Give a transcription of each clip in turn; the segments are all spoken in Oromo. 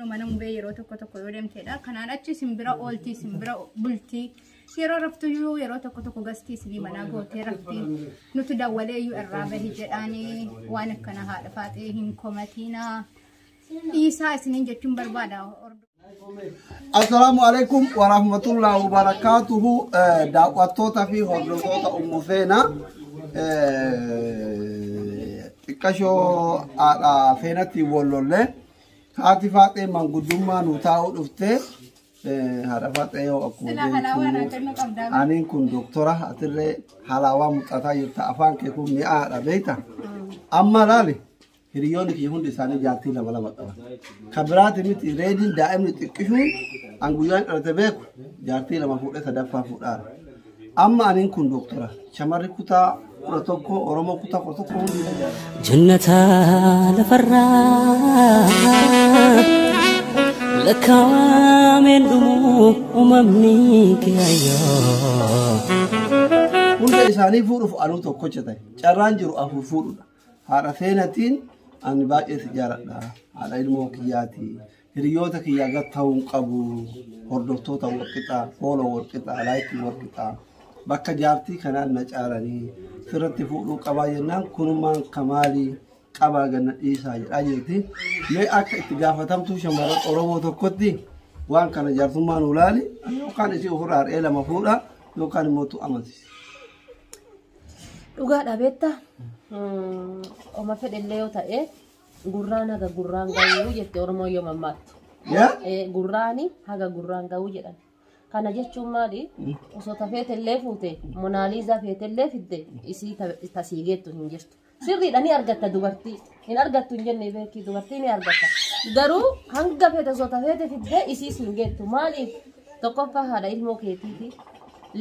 mana mubee yeroo tokko yoo deemteedha. Kanaan achi simbira ooltii simbira bultii yeroo raftu yeroo tokko gastii sinii manaa gootee rafti nuti dawwalee irraa bahi jedhaanii waan akkana haadha faaxee hin komatina isaa isiniin jechuun barbaada. Assalamu alaikum wa rahmatullahi wa barakatuhu. Daawwattoota fi hordoftoota Ummu Feenaa xiqqashoo haadha Feenatti Wollolle haati faaxee manguddummaa nu taa'uu dhuftee haadha faaxee yoo akkuma aniin kun doktora atirree halaawaa muxataa jirta afaan kee kun mi'aadha beekta amma laali hiriyoonni kee hundi isaanii jaartii lama qaba kan biraati miti reediin daa'imni xiqqishuun anguyyaan dhalate beeku jaartii lama fuudhee sadaffaa fuudhaara amma aniin kun doktora shamarri kutaa tokko oromoo kutaa tokko hundi jannata lafarraa لكامل أممني كيايا هذا إساني فورف أنو توكوشتاي شرانجرو أفور فورنا هذا فينتين أن باقي تجارة على الموكياتي ريوتك يا جتهم قبو هردوتو توركتا فولو وركتا لايكي وركتا بكا جارتي كنان نجارني فرت فورو قباينا كنمان كمالي قبا جنة إيسا جايتي ليه أك اتجافتهم توشمرات أوروبو توكتي وان كان جارتهم ما نولالي لو كان يصير فرار إلى مفروضة لو كان موتو أمسي. Uga dabetta oma fede leo ta gurrana ga gurran gawu jette ormo yo mammat gurrani haga gurran gawu jedhan kana jechuun maali osoo tafeete leefute monaliza feete leefidde isi tasiigeettu hin jirtu sirriidhani argatta dubartii hin argattu hin jenne beeki dubartii ni argatta garuu hanga feete osoo tafeete fidde isi singeettu maaliif tokkoffaa haadha ilmoo keetiiti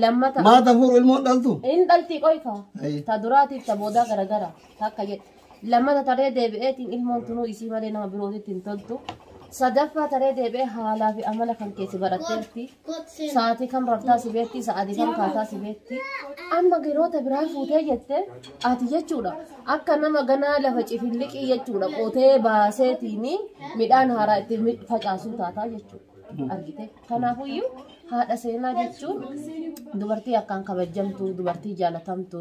lammata ما تفور المودلتو إن دلتي قويفا تدراتي تبودا غرغرا تاكا لما ترى دبئت المونتنو يسي مالنا برودي تنتلتو صدفة ترى دبئ حالا في أمل كم كيس براتيرتي ساعتي كم رفتا سبيتي ساعتي كم كاتا سبيتي أما غيروتا برا فوتي جتة آتي يجورا أكا نما غنا لفجي في الليك يجورا قوتي باسيتيني ميدان هارا اتمي فجاسو تاتا يجورا argite kanaafuyyuu haadha seenaa jechuun dubartii akkaan kabajamtu dubartii jaalatamtu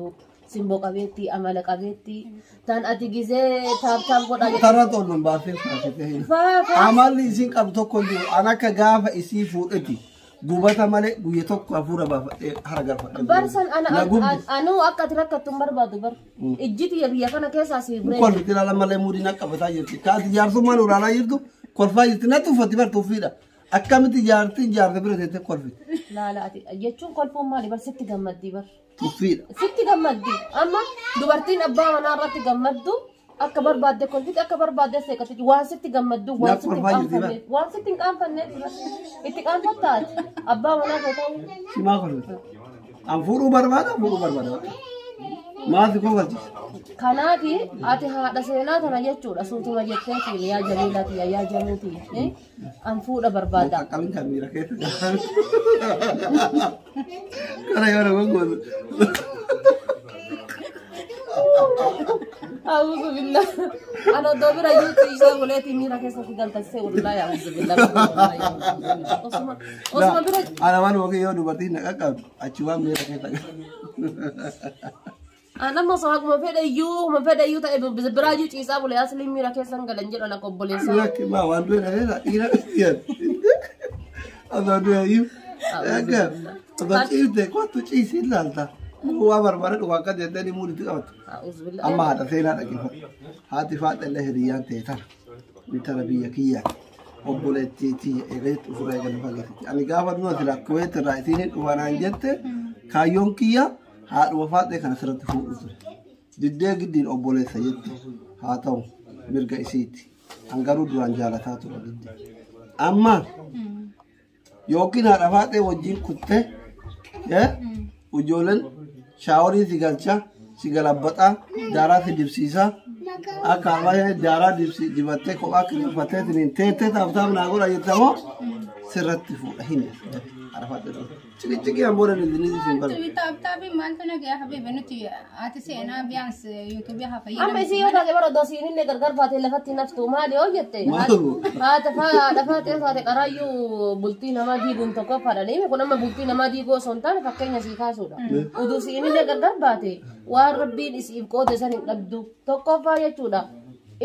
simboo qabeetti amala qabeetti tan ati gizee taab godha tara tolun baafee faafete amalli isin qabdu tokko jiru an akka gaafa isii fuudheti gubata malee guyya tokko hafuura baafadhee haragarfadhe barsan anu akka tirakkatun barbaadu bar ijjiti biyya kana keessaa si guree kolfiti laala malee muudina qabataa jirti kaati jaarsummaan uraanaa jirtu kolfaa jirti na tuffatti bar tuffiidha أكمل تجارة بريدة تكلفت. لا يجون كلفهم مالي بس ست جمدي بر. تفيد. ست جمدي أما دوبرتين أبا أنا رات جمدو أكبر بعد كلفت أكبر بعد سكت وان ست جمدو وان ست كام فنّ وان ست كام فنّ إتكام فتات أبا أنا فتاو. ما كلفت. أم فورو بربادة ما تكون غلط. كنادي أتها دسينا تنا يجور أسوتو ما يجتهي يا جميلتي يا جميلتي أم فورا بربادة. كمين كميرة كده. كنا يونا بقول. أعوذ بالله أنا دبر أيوتي إذا وليت ميرا كيسا في قلت السير لا أعوذ بالله أنا ما نوقي يوم دوبارتين أكاد أشوف ميرا كده. أنا ما صاحب ما فدا يو تأبى بزبراجي تيسا بولي أصلي ميرا كيسا نقلنجل أنا قبولي سا. لكن ما وانتو هنا إيرا إير. هذا ده يو. أكاد. هذا شيء ده كواتو شيء سيلالتا. هو بربارة وقت جدني مولي تقعد. أما هذا سينا لكن هذه فات الله ريان تيتر. بتربية كيا. قبولي تيتي إيرت وفراغ الفاجر. أنا قابل نوع تلا كويت الرئيسين وانا جت كايون كيا. هذا وفاة ده كان سرت فوق أسره. جدّي جدّين أبولي سيد هاتو مرجع سيد أنقرود وانجالا تاتو جدّي. أما يوكين هذا فاة وجين كتة يا وجولن شاوري سيجالشا سيجالبطا دارا سيدبسيسا أكامل دارا دبسي دبته كوا كلي فتاة تنين تيتة تابتام ناقول أيتامو سرت فوق هنا. عرفت تيجي أمورنا اللي نيجي سنبل تابي ما أنت نجي يا حبيبي نتي أتسينا بيانس يوتيوب يا حبيبي أما يصير هذا مرة دوسين اللي قرقر فاتي لفتي نفسه ما لي أوجته هذا فاتي قرايو بلتينا ما دي بنت كفر عليه يكون أما بلتينا ما دي جو سنتان فكينا سيكاسودا ودوسين اللي قرقر فاتي والربين يسيب كود سنين قبضو تكفر يجودا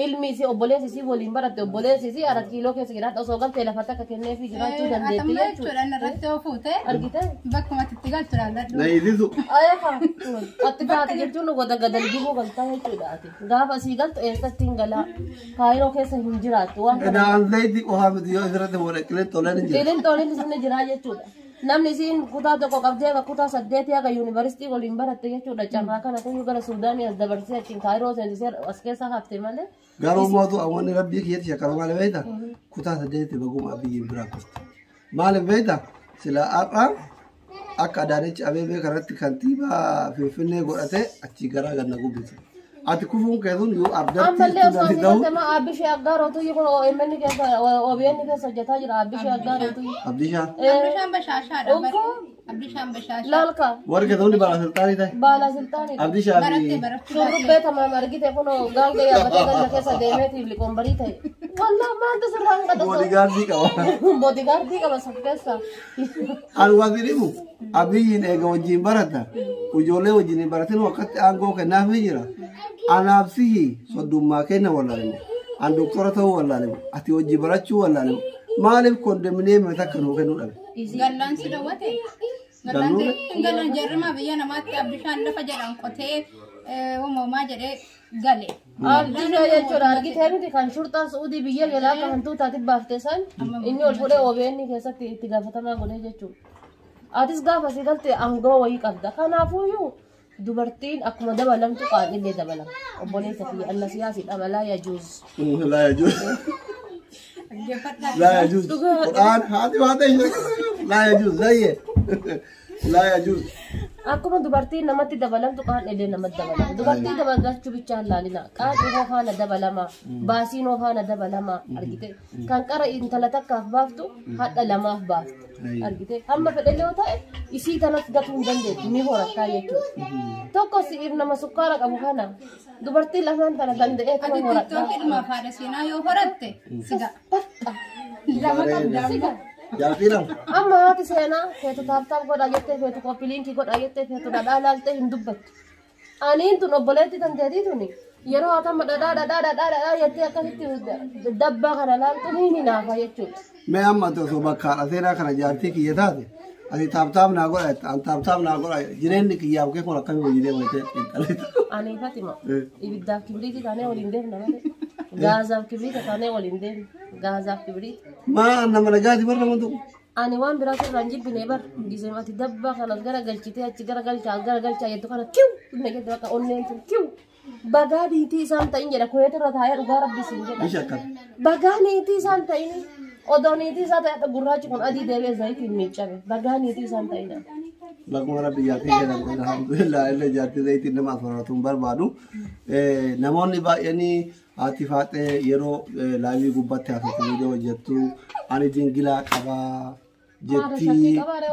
ilmi si obboleessi si waliin baratte obboleessi si 4 kiiloo keessa jiraata osoo galtee lafa takka kennee fi jiraachuu dandeetti jechuudha. Irratti ofuute argite bakkuma itti galtu laallatu. نايديزو ayaha atti faati jechuun goda gadal gibuu galtaa jechuudha ati gaafa sii galtu eessatti hin galaa kaayiroo keessa hin jiraattu waan أنا عن زيدي وهامد يو إذا ولا كلت ولا نجي qiliin tooliin isin jiraa jechuudha namni isiin kutaa tokko qabdee akka kutaa 8 akka yuunivarsiitii waliin baratte jechuudha carraa kana kun gara suudaanii as dabarsee achiin kaayiroo seensisee as keessa hafte malee قالوا موضوع أول ربي كي يتشكر ما لبيتا كتا سديت بقوم أبي براكست ما لبيتا سلا أقام أكادانيش أبي بكرت كنتيبا في فيلم قرأته أتشكرا قلنا قبيت أتكفون كذون يو أبدأ amma illee osoo filatte ma abbishee aggaarotu kun OMN keessa OBN keessa hojjetaa jira abbishee aggaarotu أبديشا Abdishaan bashaashaadha. Onko Abdishaan bashaashaa. laalka ورك كذون بارا سلطاني ده baala siltaanidha أبديشا Barattee أبي barattee. shurrubbee tamam argite kun gaalga yaabbatee ganda keessa deemeetiif liqoombarii ta'e wallah maanta sirraan qada بوديغاردي كوا boodigaardii qaba saf keessa الوزيريمو أبي إنك وجين برتا وجوله وجين برتين وقت أنغو كنا ميجرا أنا أبسيه صدوم كنا ولا لم أن دكتورة ولا لم أتي وجي براتشو ولا لم ما لم كوندمني متكنو كنو لم Gallaan si dawwate. Gallaan jarrima biyya namaatti abdishaan lafa jedhan qotee uumamaa jedhee gale. abdishaa jechuudha argitee miti kan shurxaan suudii biyya jalaa akka hantuu taati baaftee san inni ol fuudhee OBN keessatti itti gaafatamaa godhee jechuudha atis gaafa si galte aangoo wayii qabda kanaafuyyuu dubartiin akkuma dabalamtu qaanillee dabalama obboleessa fi alla siyaasiidha malaa yajuuz لا يجوز لا يجوز القرآن هذا لا يجوز زي لا يجوز akkuma dubartiin namatti dabalamtu qaanillee namatti dabalama dubartii dabalachuu bichaan laalina qaanni hofaana dabalama baasiin hofaana dabalama argite kan qara intala takkaaf baaftu hadha lamaaf baaftu argite hamma fedhalle yoo ta'e isii tanas gatuu hin dandeettu ni horattaa jechuudha tokko si'if nama sukkaara qabu kana dubartii lamaan tana danda'ee Ati kuma horattaa TikTok ilma faada seenaa yoo horatte siga. Lama qabda. جالتينا amma haati seenaa feetu taaptaap godhaa jettee feetu koppiliinkii godhaa jettee feetu dhadhaa laaltee hin dubbattu aniin tun obboleetti tanteetii tuni yeroo haatama dhadhaa jettee akkasitti dabbaa kana laaltu ni hinaafa jechuudha ما أما تصوب كار أثيرا كنا جالتي كي يتاتي أثي تاب ناقول أن تاب ناقول جنين كي يابك كنا كم يجيني ويته ani fatima ibiddaaf kibriitii taanee waliin deemna malee gaazaaf kibriita taanee waliin deemna gaazaaf kibriita ما أنا من جاتي مرة من دو ani waan biraa sirraan jibbine bar gisemati dabbaa kanas gara galchitee achi gara galchaa jettu kana kiw inni jedhu akka onneen tun kiw bagaa niitii isaan ta'in jedha koyeetirra taa'ee dhugaa rabbisiin jedha إيش أكل bagaa niitii isaan ta'in odoo niitii isaa ta'e akka gurraachi kun adii deebi'ee zayitiin miiccabe bagaa niitii isaan ta'in لكم ربي جاتي كنا الحمد لله إلا جاتي زي تنما فراتهم بربادو نموني يعني عاطفات يرو لايوي قبضة في فيديو جتو أنا جنجلا كبا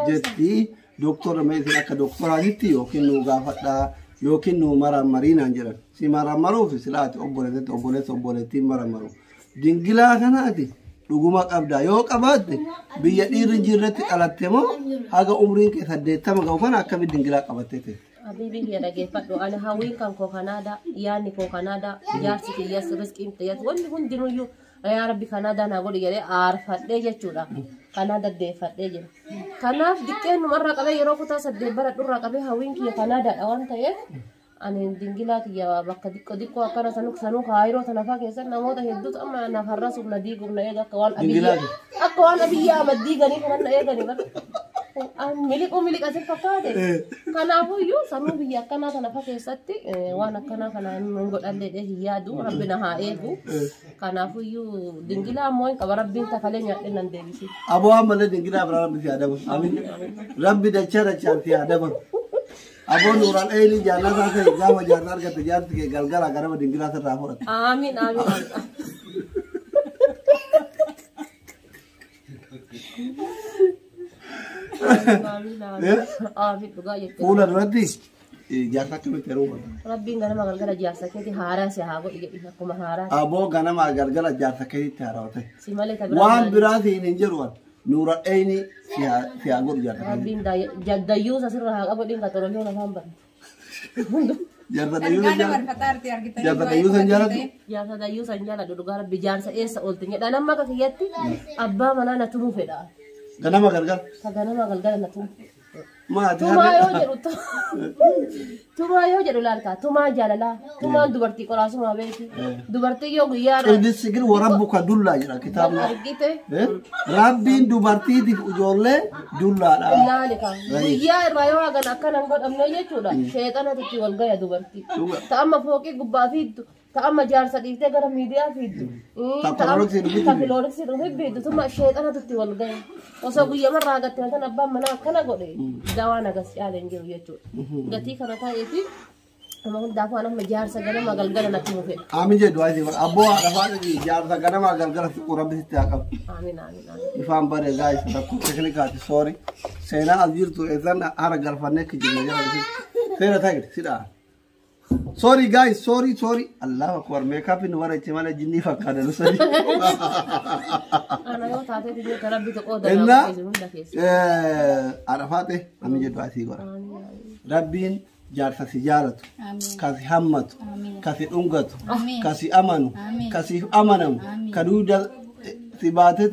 جتي دكتور ما يصير كدكتور عادتي يمكن نوقفتا يمكن نمر مرينا نجرا سي مر مرو في سلات أبولتي مر مرو جنجلا كناتي Dhuguma qabda yoo qabaatte biyya dhiirri jirratti dhalatte moo haga umriin kee 80 ga'u kana akkamitti dingilaa qabattee ta'e. Habibi ya dhaggeeffadhu ani hawwiin kan koo kanaadha yaadni koo kanaadha jaarsi kiyyaas riskiin xiyyaas wanni hundinuyyuu yaa rabbi kanaadaa naa godhi jedhee aarfadhee jechuudha kanaada deeffadhee jira. Kanaaf diqqeen numarraa qabee yeroo kutaa 8 bara dhurraa qabee hawwiin kiyya kanaadaadha waan ta'eef ani dingilaa kiyya bakka diqqoo akkana sanuu kaayiroo tanafaa keessatti namoota hedduutu amma nafarra sumna diiguuf na eega akka waan abiyyaa amaddiiganii kanan na eeganii bara. miliqasi fakkaate kanaafuyyuu sanuu biyya akkanaa tanafa keessatti waan akkanaa kanaan nun godhallee hiyyaadu rabbi na haa eegu kanaafuyyuu dingilaa ammoo hin qaba rabbiin takalee nyaadhe nan deebisi aboo ammallee dingilaa bira rabbi si adabu amin rabbi dachaan si adabu aboo nuuraan eeli jaalataa ta'e gaafa jaarraa argatte jaarti kee galgala garama dingilaa sirraa fudhata amiin amiin آمين بقى فولا ردي جارتك بتروح ربي أنا ما قال قال جالسة كذي هارس يا هاقو يجي كم هارس أبو أنا ما قال جارتك تروح سيمالي تبرع وان براسي ننجروان نور عيني في أقول جارتك ربي جد يوز أصير هاقو بدين كتروليون أفهم بر جارتك يوز جارتك يوز جارتك جارتك يوز أنجالا دودوغارا بجارسة إيسا أولتني أنا ما كفيتي أبا منا نتمو فدا أنا ما قال كأنا ما قال نتمو ما Tuma yo jeru tuma yo jeru larka tuma jalala tuma dubarti korasu ma beti dubarti yo guyara ini sigir warabbuka dulla jira kitabna argite rabbin dubarti di ujolle dulla la lalika guyya rayo agan akana ngod amna jechuda shaytana titti wal gaya dubarti ta amma foqi gubba fiddu ta amma jarsa difte gara media fiddu ta filorix ruhi fiddu tuma shaytana titti wal gaya oso guyya marra gatte tan abba mana kana gode dawana gas yalen jiru jechuda gati kana ta yeti amma kun dafa ana jarsa gana magalgala na tumu fe amin je duai diwa abbo dafa di jarsa gana magalgala ku rabbi tiakam amin amin ifam bare guys da ku technically sorry sena aljirtu ezan ara garfane ki jinna jara sena tagit sida sorry guys sorry Allah akbar makeup in wara chimala jinni fakada lu sorry ana yo tate di rabbi to qoda inna arafate amin je duai sigora rabbin jarsa sijaratu kasi hammatu kasi dungatu kasi amanu kasi amanam kaduda sibate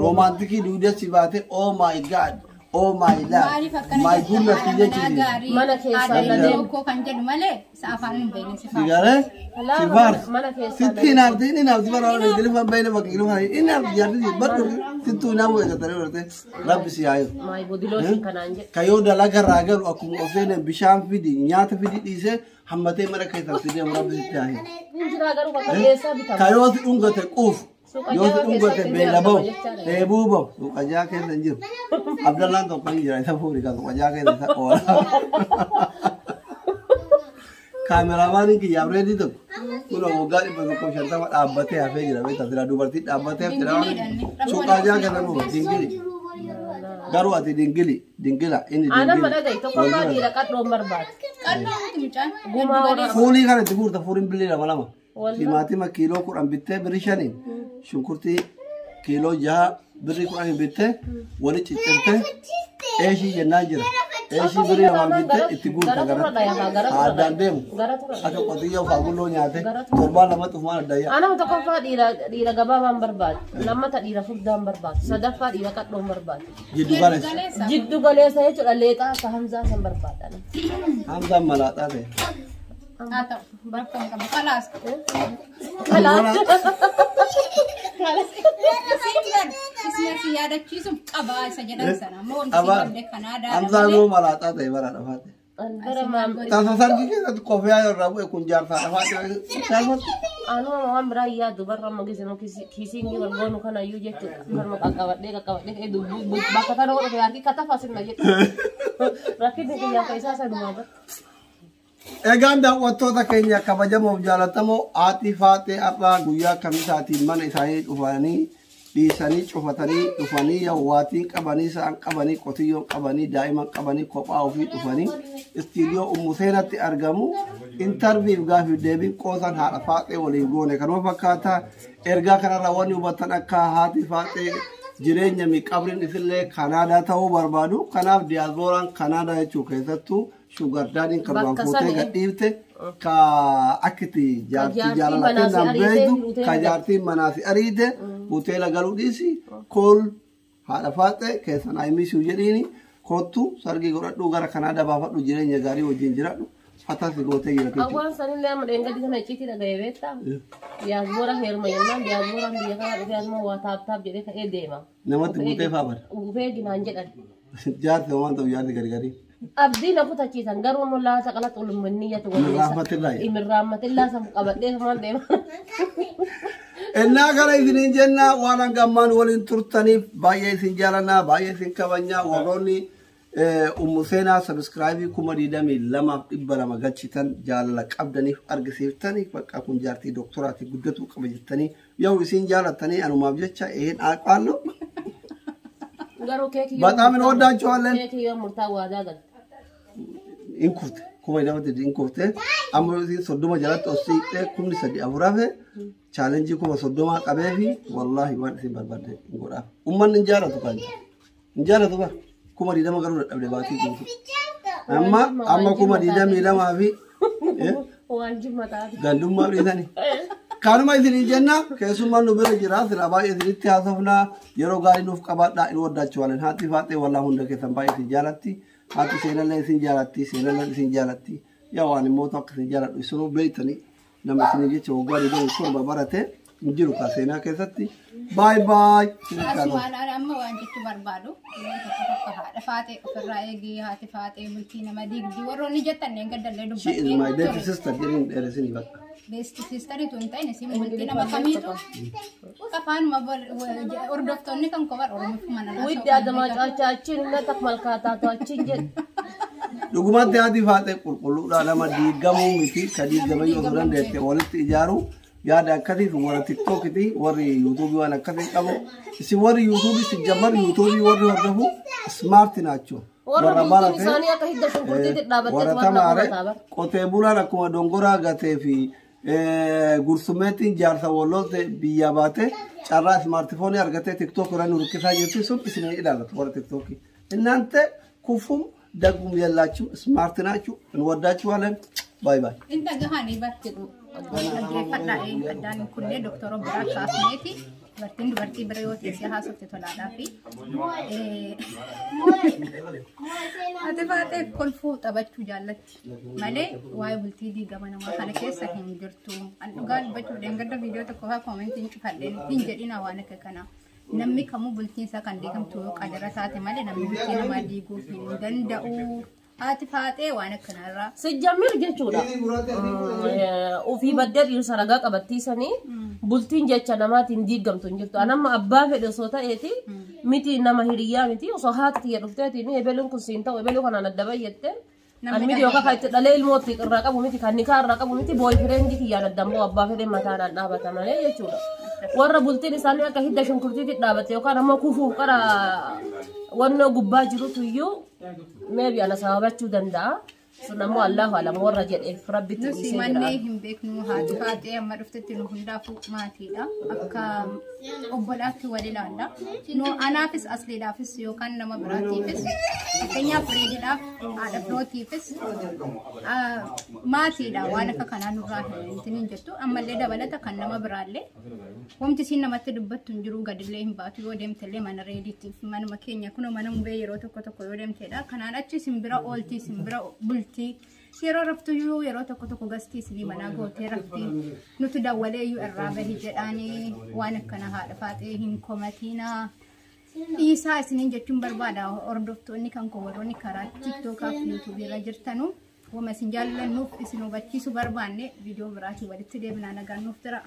romantiki duda sibate oh my god oh my love my goodness mana kesa lade ko kan jedhu male saafaan min bayne sigare sibar mana kesa sitina ardini na sibar wala dili fa bayne bakilu ha ina yardi badu situ na mo ga tare warte rabbi si ayo mai bodilo shi kananje kayo dalaga ragal akum ofene bisham fidi nyata fidi dise hammate mara kayta sidi rabbi si ayo injira garu ka kesa bitam kayo ungate quf yo ungate belabo ebubo aja ke sanjir abdallah to kan jira ta furi ka aja ke ta ora cameraman ki yabre di to kuno gari ba ko shanta ma abate afe jira be ta dira dubarti abate tira so ka aja ke no dingili garu ati dingila ini ana mana dai to ko ma dira kat nomor bat guma fuli kan ti furta furin billi la malama timatima kilo kuran bitte birishanin shunkurti kilo ja biri kuran bitte wali ciccirte eshi jenajira eshi biri ma bitte itigur tagara adan dem aka qodiya fagulo nyaate torba lama tufma daya ana to ko fa dira gaba mambar bat lamma ta dira fudda mambar bat sadafa dira kat nomor bat jiddu gale saya cula leta ka hamza sambar bat ana hamza malata te atau berapa kamu kelas ismer sih ada cisum abah saja dari sana mau di Kanada hamza no malata te bara dapat antara mam tasasar kita kopi ayo rabu kunjar sa dapat salmon anu mam beraya tu barra magi seno kisingi wargonu kana yuje tu barma kakawat de edu bakata no ko arti kata fasil na jet rakit de ya kaisa sa duma Eganda wattoota keenya kabajamoo jaalatamoo aatifaate arraa guyyaa kamisaatiin mana isaanii dhufanii dhiisanii cufatanii dhufanii yawwaatiin qabanii sa'an qabanii qotiyyoon qabanii daa'iman qabanii kophaa ofii dhufanii istiidiyoo Umuseenatti argamu intarviif gaafiif deebiin qoosan haadha faaxee waliin goone kanuma fakkaataa ergaa kanarra wanni hubattan akka haati faaxee jireenya miqabriin isillee Kanaadaa ta'uu barbaadu kanaaf diyaaspooraan Kanaadaa jechuu keessattuu sugar daddy karban fote gadifte ka akiti jarti jalala tena bedu ka jarti manasi aride hotela galudisi kol hada fate kesan ay misu jedini kotu sargi goraddu gara Kanada ba faddu jireenya gari wajin jiradu fata si gote gira kici awan sanin le am denga disana citi daga yebeta ya zora herma yanna ya zora biya ka da ma wa tap jede ka edema namati bute fa bar ube ginan jedan jarti man to yardi gari abdi na puta cisan garu mulla ta kala tulum niya to wani min rahmatillah sam qabade man de enna gara idin jenna wala gamman walin turtani baye sin jalana baye sin kabanya waroni Umusena subscribe kuma didami lama ibbala magachitan jalala qabdani argisiftani bakka kun jarti doktorati guddatu qabajittani yaw isin jalatani anu mabjecha aqallo በጣም እንወዳችኋለን። ኬክ يوم مرتاح داغل ኢንኩርት kuma ina mata ኢንኩርት amma soddoma jalatti ossi kumni sadi afurafe challenge kuma soddoma qabefi wallahi waan isin barbadde godha umman injaratu kan injaratu ba kuma didama garu dabde baati amma kuma didami lama fi gandumma bidani kanuma isin jenna keessumma nu bira jira sira baay'ee isinitti haasofna yeroo gaarii nuuf qabaadha in waddaachwalan haati faate wallahi hunda keessan baay'ee isin jaalatti haati seenallee isin jaalatti seenallee isin jaalatti yaa waan immoo tokko isin jaaladhu isinuu beeytanii nama isin jecha waggaa dhibee torba barate injiru ka seenaa keessatti baay baay asmaana amma waan jechu barbaadu haadha faatee ofirraa eegii haati faatee multii nama digdi warroonni jettan gaddalee she is my dubbadhe best sister jedhin dheeresini bakka best sister itu entah ini sih multii nama kamiitu kapan mabal ordoftonni kan kobar oromoo mana ዊድ አዘማጫቻችን ነጠቅ መልካታታችን ጀ dhugumatti haati faatee qulqulluudha nama diigamuu miti ka diigamee yoo dandeette walitti ijaaru yaada akkasiif warra tiktookiti warri yuutuubii waan akkasii qabu isin warri yuutuubii si jammar yuutuubii warri hordofu smaarti naachuu warra barate warra tamaare qotee bulaan akkuma dongoraa gatee fi gursumeetiin jaarsa walloote biyya baate carraa smaartifoonii argatee tiktook irra nu rukkisaa jirti sun isin ilaalatu warra tiktookii እናንተ ኩፉም ደግum ያላችሁ ስማርት ናችሁ እንወዳችኋለን ባይ ባይ inta gahani bartidu fadhae adan kunne doktor Obra Kaasmeeti bartiin dubartii bireeyooti si haasofte tolaadhaa fi ati faatee kolfuu taphachuu jaallatti malee waa'ee bultii diigama namaa kana keessa hin jirtu an dhugaa dubbachuu deengada viidiyoo tokko faa koomentiin cufadheen hin jedhina waan akka kanaa namni kamuu bultiin isaa kan diigamtu qadara taate malee namni bultii namaa diiguu hin danda'u haati faatee waan akkanarraa sijjammir jechuudha ofii baddee dhiirsa ragaa qabattiisanii bultiin jecha namaatiin diigamtu hin jirtu anamma abbaa fedhe osoo ta'eeti miti nama hiriyyaa miti osoo haati tiyya dhufteetiin ebeluun kun siin ta'u ebeluu kanaan adda bayyette an miti yookaan kan itti dhalee ilmootti irraa qabu miti kan nikaa irraa qabu miti booy fireendi kiyyaan addammoo abbaa fedhe mataadhaan dhaabata malee jechuudha warra bultiin isaanii akka hidda shunkurtiitti dhaabate yookaan ammoo kufuuf qara wannoo gubbaa jirutu iyyuu maybe ana sababachuu danda'a sun ammoo Allahu alam warra jedheef rabbitti nusi mannee hin beeknu haati faatee amma dhuftetti nu hundaafuu maatiidha akka obbolaatti wal ilaalla nu anaafis asliidhaafis yookaan nama biraatiifis fakkeenyaaf reediidhaaf haadha firootiifis maatiidha waan akka kanaa nurraa hin jettu ammallee dabalata kan nama biraallee wanti siin namatti dubbattu hin jiru gadillee hin baatu yoo deemtellee mana reediitiif manuma keenya kunoo mana mubee yeroo tokko yoo deemteedha kanaan achi simbira ooltii simbira bultii yeroo raftuyyuu yeroo tokko gastii isinii manaa gootee raftii nuti dawwaleeyyuu irraa bahi jedhaanii waan akkana haadha faatee hin komatiinaa dhiisaa isiniin jechuun barbaada hordoftoonni kan warroonni karaa tiktookaa fi yuutuubii irra jirtanu wama isin jaallannuuf isin hubachiisuu barbaanne viidiyoo biraatii walitti deebinaa nagaan nuuf jira.